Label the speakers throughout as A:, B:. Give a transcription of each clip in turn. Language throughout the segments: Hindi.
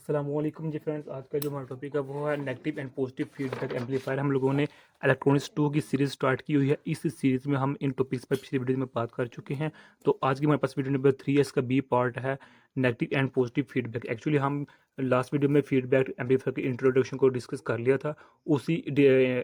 A: अस्सलामुअलैकुम जी फ्रेंड्स, आज का जो हमारा टॉपिक है वो है negative and positive feedback amplifier. हम लोगों ने इलेक्ट्रॉनिक्स 2 की सीरीज़ स्टार्ट की हुई है। इस सीरीज़ में हम इन टॉपिक्स पर पिछली वीडियो में बात कर चुके हैं। तो आज की हमारे पास वीडियो नंबर 3 है, इसका बी पार्ट है negative and positive feedback. Actually हम लास्ट वीडियो में फीडबैक एम्पलीफायर के इंट्रोडक्शन को डिस्कस कर लिया था। उसी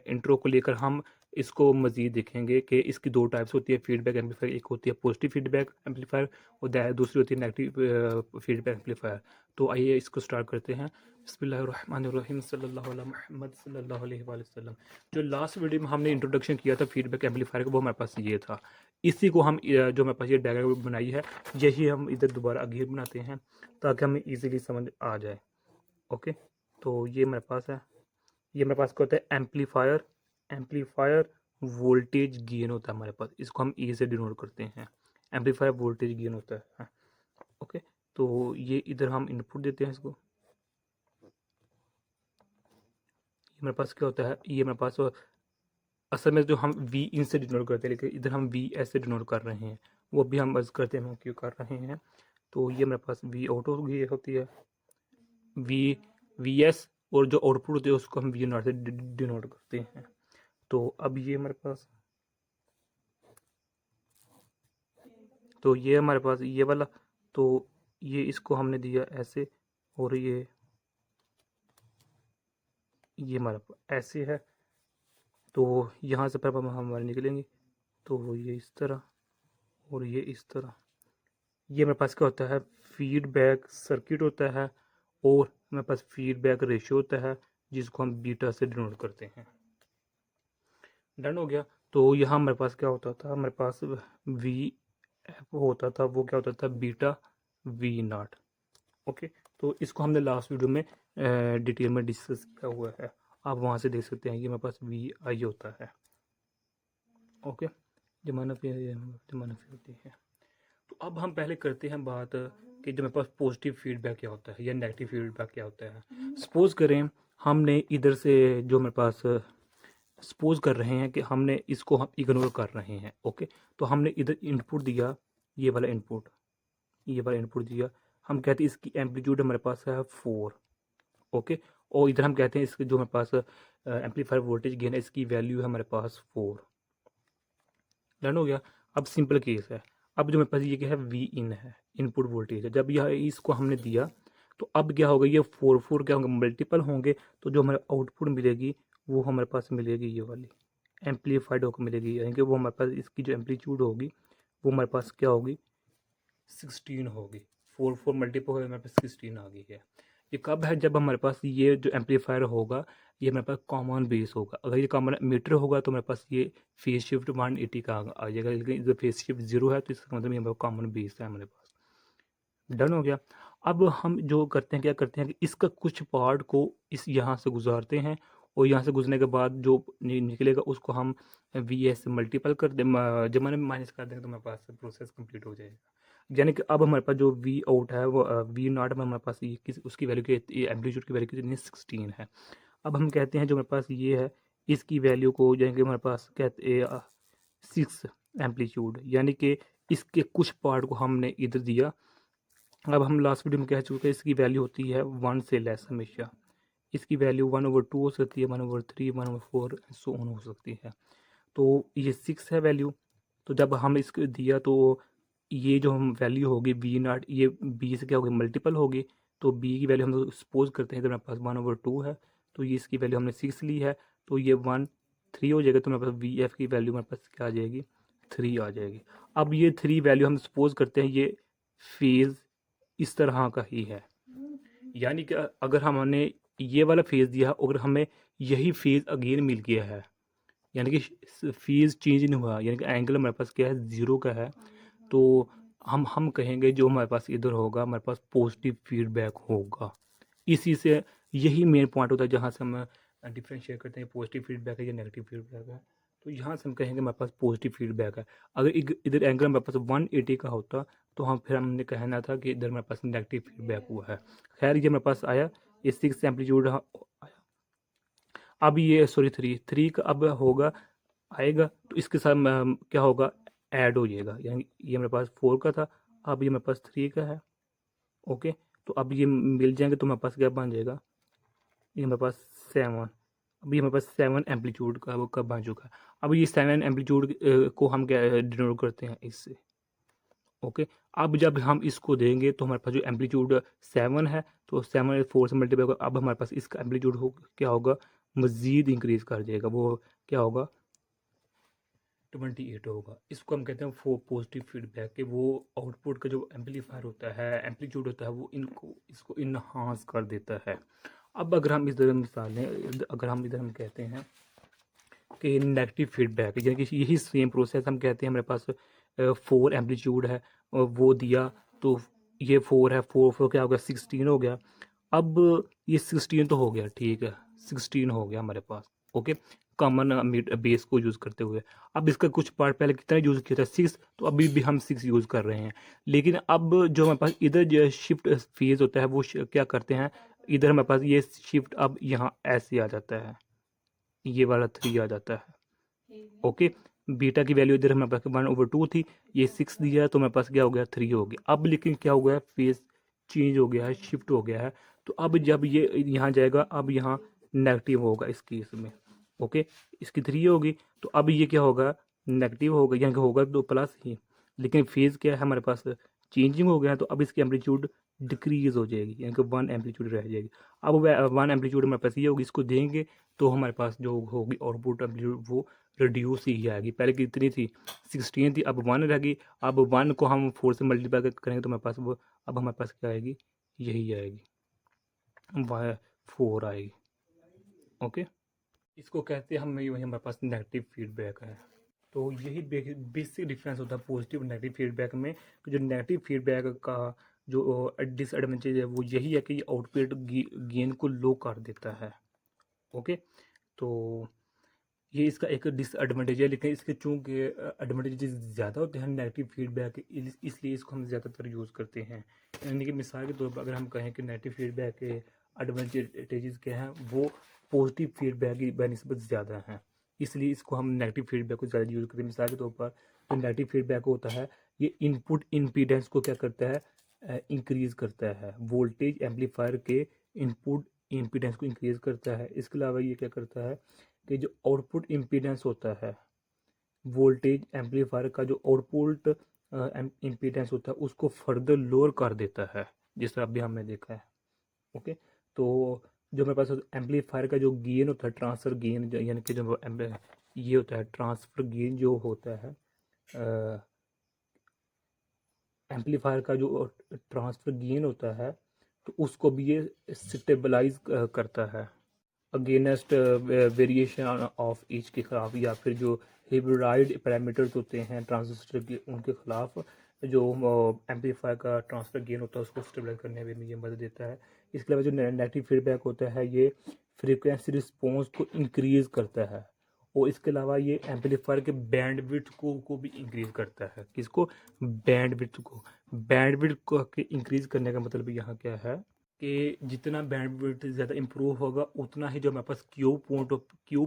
A: इंट्रो को लेकर हम इसको मज़ीद देखेंगे कि इसकी दो टाइप्स होती है फीडबैक एम्पलीफायर। एक होती है पॉजिटिव फीडबैक एम्पलीफायर और दूसरी होती है नेगेटिव फीडबैक एम्पलीफायर। तो आइए इसको स्टार्ट करते हैं। बिस्मिल्लाहिर्रहमानिर्रहीम सल्लल्लाहु अला मुहम्मद सल्लल्लाहु अलैहि वसल्लम। जो लास्ट वीडियो में हमने इंट्रोडक्शन किया था फीडबैक एम्पलीफायर का, वो हमारे पास ये था। इसी को हम जो हमारे पास ये डायग्राम बनाई है, यही हम इधर दोबारा आगे बनाते हैं ताकि हमें ईजिली समझ आ जाए। ओके, तो ये मेरे पास है। ये मेरे पास क्या होता है? एम्पलीफायर। एम्पलीफायर वोल्टेज गेन होता है हमारे पास, इसको हम ई से डिनोट करते हैं। एम्पलीफायर वोल्टेज गेन होता है। ओके, तो ये इधर हम इनपुट देते हैं इसको। ये मेरे पास क्या होता है? ये मेरे पास असल में जो हम वी इन से डिनोट करते हैं, लेकिन इधर हम वी एस से डिनोट कर रहे हैं। वो भी हम बस करते हैं, हम क्यों कर रहे हैं। तो ये मेरे पास वी आउट होती है, वी एस, और जो आउटपुट होती है उसको हम वी नॉट से डिनोट करते हैं। तो अब ये हमारे पास, तो ये हमारे पास ये वाला, तो ये इसको हमने दिया ऐसे, और ये हमारे पास ऐसे है। तो यहाँ से पर हमारे निकलेंगे, तो ये इस तरह और ये इस तरह। ये मेरे पास क्या होता है? फीडबैक सर्किट होता है, और मेरे पास फीडबैक रेशियो होता है जिसको हम बीटा से डिनोट करते हैं। डन हो गया। तो यहाँ मेरे पास क्या होता था? मेरे पास वी एफ होता था, वो क्या होता था? Beta V not. ओके, तो इसको हमने लास्ट वीडियो में डिटेल में डिस्कस किया हुआ है। आप वहाँ से देख सकते हैं। ये मेरे पास वी आई होता है। ओके, जमाना फी होती है। तो अब हम पहले करते हैं बात कि जो मेरे पास पॉजिटिव फीडबैक क्या होता है या नेगेटिव फीडबैक क्या होता है। सपोज करें हमने इधर से जो मेरे पास, सपोज कर रहे हैं कि हमने इसको हम इग्नोर कर रहे हैं। ओके, तो हमने इधर इनपुट दिया, ये वाला इनपुट, ये वाला इनपुट दिया। हम कहते हैं इसकी एम्पलीट्यूड हमारे पास है 4। ओके, और इधर हम कहते हैं इसके जो हमारे पास एम्पलीफायर वोल्टेज गेन है, इसकी वैल्यू है हमारे पास 4। डन हो गया। अब सिंपल केस है। अब जो मेरे पास ये क्या है? वी इन है, इनपुट वोल्टेज है। जब यह इसको हमने दिया, तो अब क्या होगा? ये 4 क्या होंगे? मल्टीपल होंगे। तो जो हमारे आउटपुट मिलेगी वो हमारे पास मिलेगी ये वाली, एम्पलीफाइड होकर मिलेगी। यानी कि वो हमारे पास इसकी जो एम्पलीट्यूड होगी वो हमारे पास क्या होगी? 16 होगी। 4 मल्टीपल हो, हमारे पास 16 आ गई है। ये कब है? जब हमारे पास ये जो एम्पलीफायर होगा ये हमारे पास कॉमन बेस होगा। अगर ये कॉमन मीटर होगा तो हमारे पास ये फेज शिफ्ट 180 का आ जाएगा, लेकिन इधर फेज शिफ्ट 0 है, तो इसका मतलब ये हमारा कॉमन बेस है हमारे पास। डन हो गया। अब हम जो करते हैं, क्या करते हैं कि इसका कुछ पार्ट को इस यहाँ से गुजारते हैं, और यहाँ से गुजरने के बाद जो निकलेगा उसको हम वी एस से मल्टीपल कर दे, जमाने में माइनस कर देंगे, तो हमारे पास प्रोसेस कंप्लीट हो जाएगा। यानी कि अब हमारे पास जो वी आउट है वो वी नॉट में हमारे पास ये उसकी वैल्यू की एम्पलीट्यूड की वैल्यू कितनी? 16 है। अब हम कहते हैं जो हमारे पास ये है, इसकी वैल्यू को यानी कि हमारे पास कहते 6 एम्पलीट्यूड, यानी कि इसके कुछ पार्ट को हमने इधर दिया। अब हम लास्ट वीडियो में कह चुके हैं इसकी वैल्यू होती है 1 से लेस हमेशा। इसकी वैल्यू 1/2 हो सकती है, 1/3, 1/4 सो ऑन हो सकती है। तो ये 6 है वैल्यू। तो जब हम इसको दिया तो ये जो हम वैल्यू होगी बी नॉट, ये बी से क्या होगी? मल्टीपल होगी। तो बी की वैल्यू हम सपोज करते हैं तो मेरे पास 1/2 है, तो ये इसकी वैल्यू हमने 6 ली है, तो ये 1/3 हो जाएगा। तो मेरे पास वी एफ की वैल्यू मेरे पास क्या आ जाएगी? 3 आ जाएगी। अब ये 3 वैल्यू हम सपोज करते हैं ये फेज़ इस तरह का ही है। यानी कि अगर हमने ये वाला फेज़ दिया, अगर हमें यही फेज़ अगेन मिल गया है, यानी कि फेज़ चेंज नहीं हुआ, यानी कि एंगल हमारे पास क्या है? 0 का है, तो हम कहेंगे जो हमारे पास इधर होगा हमारे पास पॉजिटिव फीडबैक होगा। इसी से यही मेन पॉइंट होता है जहाँ से हम डिफ्रेंशिएट करते हैं पॉजिटिव फीडबैक है या नेगेटिव फीडबैक है। तो यहाँ से हम कहेंगे हमारे पास पॉजिटिव फीडबैक है। अगर इधर एंगल हमारे पास 180 का होता तो हम फिर हमने कहना था कि इधर हमारे पास नेगेटिव फीडबैक हुआ है। खैर ये मेरे पास आया, ये 6 एम्पलीट्यूड आया। अब ये सॉरी 3 का अब होगा, आएगा, तो इसके साथ क्या होगा? ऐड हो जाएगा। यानी ये मेरे पास 4 का था, अब ये मेरे पास 3 का है। ओके, तो अब ये मिल जाएंगे तो हमारे पास क्या बन जाएगा, ये हमारे पास 7, अभी हमारे पास 7 एम्पलीट्यूड का वो कब बन चुका है। अब ये 7 एम्पलीट्यूड को हम क्या डिनोट करते हैं इससे। ओके, अब जब हम इसको देंगे तो हमारे पास जो एम्पलीट्यूड 7 है, तो 7 4 से मल्टीप्लाई होगा, अब हमारे पास इसका एम्पलीट्यूड हो क्या होगा, मज़ीद इंक्रीज कर जाएगा, वो क्या होगा 28 होगा। इसको हम कहते हैं वो पॉजिटिव फीडबैक के वो आउटपुट का जो एम्पलीफायर होता है, एम्पलीट्यूड होता है, वो इनको इसको इन्हांस कर देता है। अब अगर हम इधर मिसाल लें, अगर हम इधर हम कहते हैं कि नेगेटिव फीडबैक, यानी कि यही सेम प्रोसेस हम कहते हैं हमारे पास 4 एम्पलीट्यूड है और वो दिया, तो ये 4 है, 4 क्या हो गया 16 हो गया। अब ये 16 तो हो गया, ठीक है 16 हो गया हमारे पास। ओके, कॉमन बेस को यूज़ करते हुए। अब इसका कुछ पार्ट पहले कितना यूज़ किया था 6, तो अभी भी हम 6 यूज़ कर रहे हैं। लेकिन अब जो हमारे पास इधर जो शिफ्ट फेज होता है वो क्या करते हैं, इधर हमारे पास ये शिफ्ट अब यहाँ ऐसे आ जाता है, ये वाला 3 आ जाता है। ओके, बीटा की वैल्यू इधर हमारे पास 1/2 थी, ये 6 दिया है तो हमारे पास क्या हो गया 3 हो गया। अब लेकिन क्या हो गया, फेज चेंज हो गया है, शिफ्ट हो गया है। तो अब जब ये यहाँ जाएगा, अब यहाँ नेगेटिव होगा इस केस में। ओके, इसकी 3 होगी, तो अब ये क्या होगा, नेगेटिव होगा, यहाँ होगा तो प्लस ही, लेकिन फेज क्या है हमारे पास चेंजिंग हो गया, तो अब इसकी एम्पलीट्यूड डिक्रीज हो जाएगी, यानी कि 1 एम्पलीट्यूड रह जाएगी। अब 1 एम्पलीट्यूड हमारे पास ये होगी, इसको देंगे तो हमारे पास जो होगी आउटपुट एम्पलीट्यूड वो रिड्यूस ही आएगी। पहले कितनी थी 16 थी, अब 1 रहेगी। अब 1 को हम 4 से मल्टीप्लाई करेंगे तो हमारे पास वो, अब हमारे पास क्या आएगी, यही आएगी 4 आएगी। ओके, इसको कहते हैं हम, वही हमारे पास नेगेटिव फीडबैक है। तो यही बेसिक डिफरेंस होता है पॉजिटिव और नेगेटिव फीडबैक में। कि जो नेगेटिव फीडबैक का जो डिसएडवांटेज है वो यही है कि ये आउटपुट गेन को लो कर देता है। ओके, तो ये इसका एक डिसएडवांटेज है, लेकिन इसके चूँकि एडवांटेजेस ज़्यादा होते हैं नेगेटिव फीडबैक, इसलिए इसको हम ज़्यादातर यूज़ करते हैं। यानी कि मिसाल के तौर पर अगर हम कहें कि नेगेटिव फीडबैक के एडवांटेजेस क्या हैं, वो पॉजिटिव फीडबैक की बनस्बत ज़्यादा हैं, इसलिए इसको हम नेगेटिव फीडबैक को ज़्यादा यूज़ करते हैं। मिसाल के तौर पर जो नेगेटिव फीडबैक होता है, ये इनपुट इम्पीडेंस को क्या करता है, इंक्रीज़ करता है, वोल्टेज एम्पलीफायर के इनपुट इम्पीडेंस को इंक्रीज़ करता है। इसके अलावा ये क्या करता है कि जो आउटपुट इम्पीडेंस होता है, वोल्टेज एम्पलीफायर का जो आउटपुट इम्पीडेंस होता है उसको फर्दर लोअर कर देता है, जिस तरह अभी हमने देखा है। ओके, तो जो मेरे पास एम्पलीफायर का जो गेन होता है, ट्रांसफर गेन, यानी कि जो ये होता है ट्रांसफर गेन जो होता है, एम्पलीफायर का जो ट्रांसफर गेन होता है, तो उसको भी ये स्टेबलाइज करता है अगेंस्ट वेरिएशन ऑफ ईच के खिलाफ, या फिर जो हिब्राइड पैरामीटर्स होते हैं ट्रांजिस्टर के, उनके खिलाफ जो एम्पलीफायर का ट्रांसफर गेन होता है उसको स्टेबलाइज करने में भी ये मदद देता है। इसके अलावा जो नेगेटिव फीडबैक होता है ये फ्रीक्वेंसी रिस्पॉन्स को इंक्रीज करता है, और इसके अलावा ये एम्पलीफायर के बैंडविड्थ को भी इंक्रीज करता है। किसको, बैंडविड्थ को। बैंडविड्थ को के इंक्रीज करने का मतलब यहाँ क्या है कि जितना बैंडविड्थ ज़्यादा इंप्रूव होगा उतना ही जो हमारे पास क्यू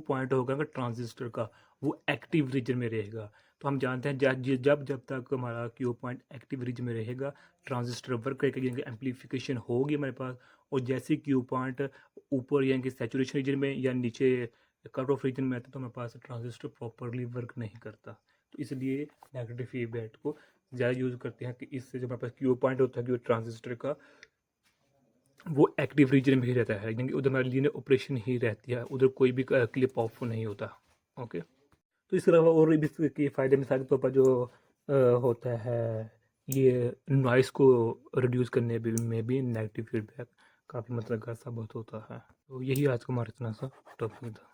A: पॉइंट होगा ट्रांजिस्टर का, वो एक्टिव रीजन में रहेगा। तो हम जानते हैं जब जब तक हमारा क्यू पॉइंट एक्टिव रीजन में रहेगा ट्रांजिस्टर वर्क करेगा, यानी एम्पलीफिकेशन होगी हमारे पास। और जैसे क्यू पॉइंट ऊपर यानी कि सैचुरेशन रीजन में या नीचे कट ऑफ रीजन में आता है तो हमारे पास ट्रांजिस्टर प्रॉपरली वर्क नहीं करता। तो इसलिए नेगेटिव फीडबैक को ज़्यादा यूज़ करते हैं कि इससे जो हमारे पास क्यू पॉइंट होता है कि ट्रांजिस्टर का वो एक्टिव रीजन में ही रहता है, यानी उधर हमारी लीनियर ऑपरेशन ही रहती है, उधर कोई भी क्लिप ऑफ नहीं होता। ओके, तो इसके अलावा और भी इसके फ़ायदे मिसाल के तौर पर जो होता है, ये नॉइस को रिड्यूस करने में भी नेगेटिव फीडबैक काफ़ी मददगार साबित होता है। तो यही आज का हमारा इतना सा टॉपिक था।